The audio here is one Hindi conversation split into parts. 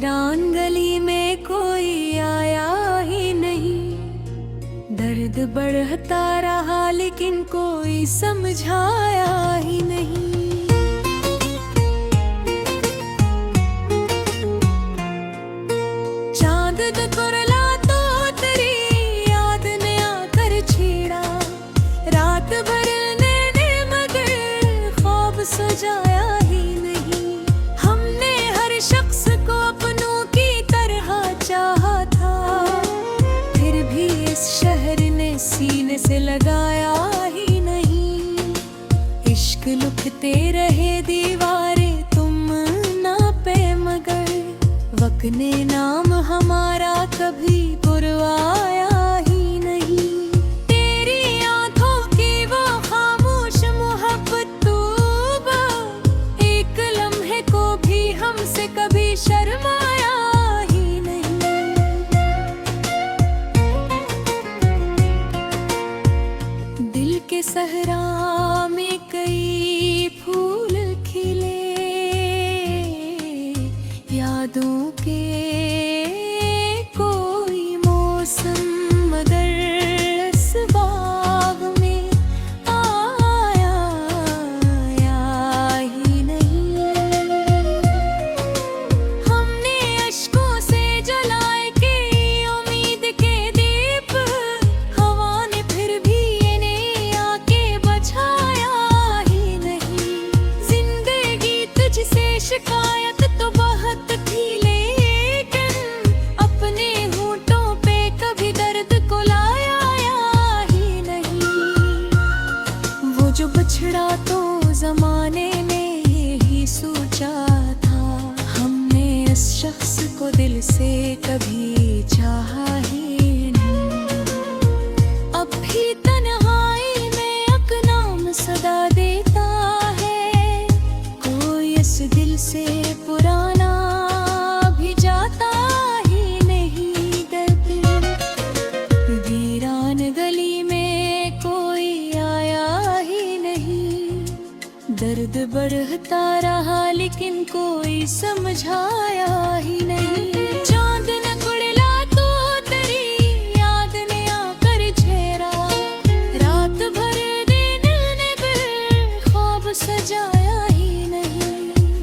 वीरान गली में कोई आया ही नहीं। दर्द बढ़ता रहा लेकिन कोई समझाया ही नहीं। चांद कुरला तो तेरी याद ने आकर छेड़ा। रात भर मैंने मगर ख्वाब सजाया ही नहीं। हमने हर शख्स को अपनों की तरह चाहा था, फिर भी इस शहर ने सीने से लगाया ही नहीं। इश्क लुकते रहे दीवारें तुम ना पे मगर वक्त ने नाम हमारा कभी पुरवाया ही नहीं। तेरी आंखों की वो खामोश मोहब्बत तूबा, एक लम्हे को भी हमसे कभी शर्माया ही नहीं। दिल के सहरा में कई फूल खिले, यादों के कोई मौसम मगर इस बाग में आया ही नहीं। हमने अश्कों से जलाए के उम्मीद के दीप, हवा ने फिर भी इन्हें आके बचाया ही नहीं। जिंदगी तुझसे शिकायत तो बहुत थी लेकिन अपने होंठों पे कभी दर्द को लाया ही नहीं। वो जो बछड़ा तो जमाने ने ही सोचा था, हमने इस शख्स को दिल से कभी चाहा ही नहीं। अब भी तन्हाई में एक नाम सदा देता है, कोई इस दिल से पुराना भी जाता ही नहीं। दर्द वीरान गली में कोई आया ही नहीं। दर्द बढ़ता रहा लेकिन कोई समझाया ही नहीं। चांद न कुड़ला तो तेरी याद ने आकर छेड़ा। रात भर दिन ने ख्वाब सजाया ही नहीं।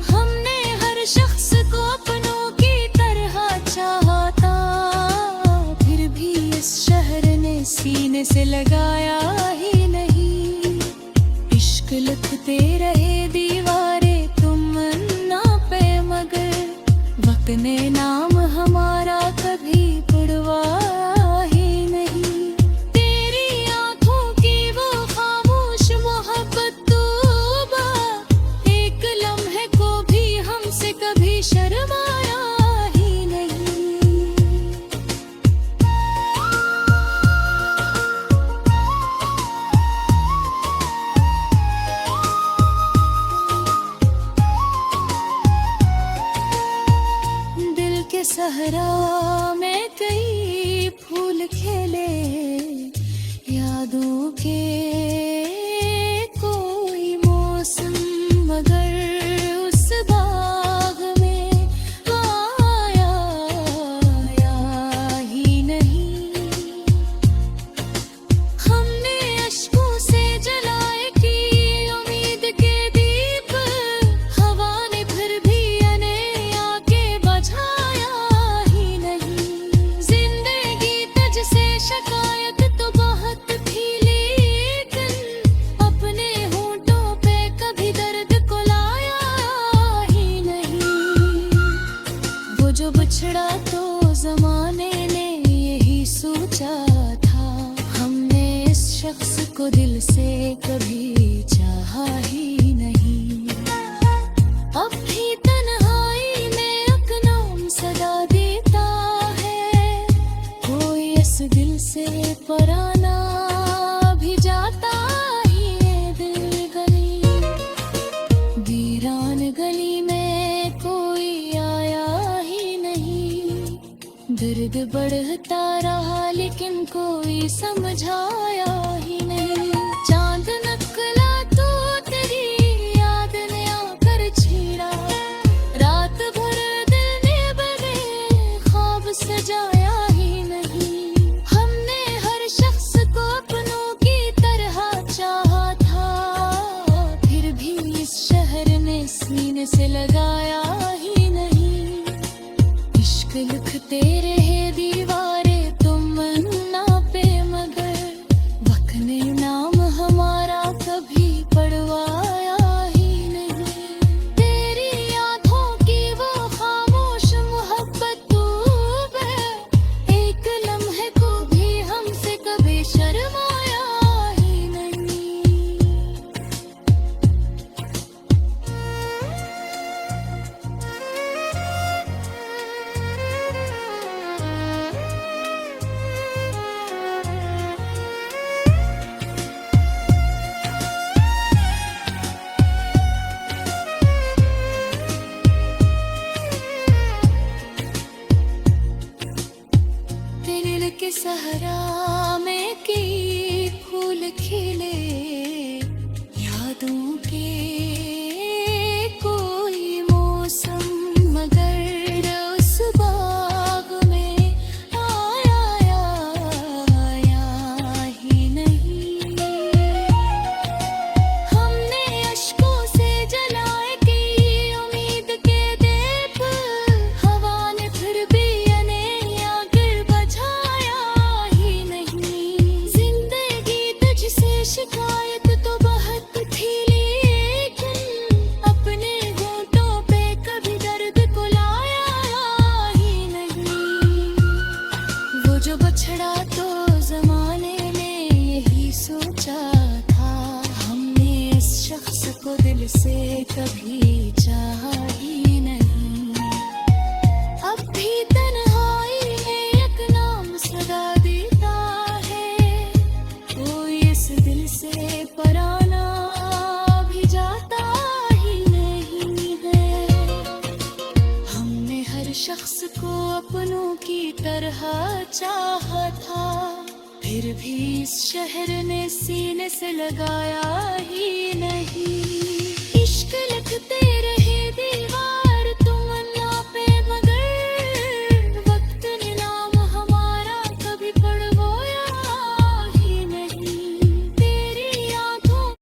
हमने हर शख्स को अपनों की तरह चाहा था, फिर भी इस शहर ने सीने से लगाया ही नहीं। इश्क लिखते रहे दीवारें तुम ना पे मगर वक्त ने नाम हमारा कभी पुरवाया ही नहीं। तेरी आंखों की वो खामोश मोहब्बत तूबा, एक लम्हे को भी हमसे कभी शर्माया ही नहीं। दिल के सहरा में कई फूल खिले, यादों के कोई मौसम मगर उस बाग में आया ही नहीं। हमने अश्कों से जलाए की उम्मीद के दीप, हवा ने फिर भी इन्हें आके बचाया ही नहीं। जिंदगी तुझसे शिकायत तो बहुत थी लेकिन अपने होंठों पे कभी दर्द को लाया ही नहीं। वो जो बछड़ा तो जमाने ने यही सोचा था, हमने इस शख्स को दिल से कभी चाहा ही नहीं। अब भी तन्हाई में एक नाम सदा देता है, कोई इस दिल से पराना भी जाता ही है। दिल गली वीरान गली में कोई आया ही नहीं। दर्द बढ़ता रहा लेकिन कोई समझाया ही नहीं। चांद नकला तो तेरी याद ने आकर छेड़ा। रात भर दिल ने बगे से लगाया ही नहीं। इश्क लिखते रहे दीवारें तुम ना पे, मगर वक्त ने नाम हमारा कभी पढ़वाया ही नहीं। तेरी यादों की वो खामोश मोहब्बत डूब है, एक लम्हे को भी हमसे कभी शर्माया ही नहीं। तेरे दिल के सहरा में की फूल खिले, यादों के कोई मौसम, मगर उस बाग में आया ही नहीं। हमने अश्कों से जलाए की उम्मीद के दीप, हवा ने फिर भी अनेर बझाया ही नहीं। जिंदगी तुझसे शिकायत तो बहुत थी, लेकिन अपने होठों पे कभी दर्द को लाया ही नहीं। वो जो बछड़ा तो जमाने ने यही सोचा था, हमने इस शख्स को दिल से कभी चाहा ही नहीं। अब भी तन्हाई है एक नाम सदा देता है, कोई इस दिल से पराना भी जाता ही नहीं है। हमने हर शख्स को अपनों की तरह चाहा था, फिर भी इस शहर ने सीने से लगाया ही नहीं।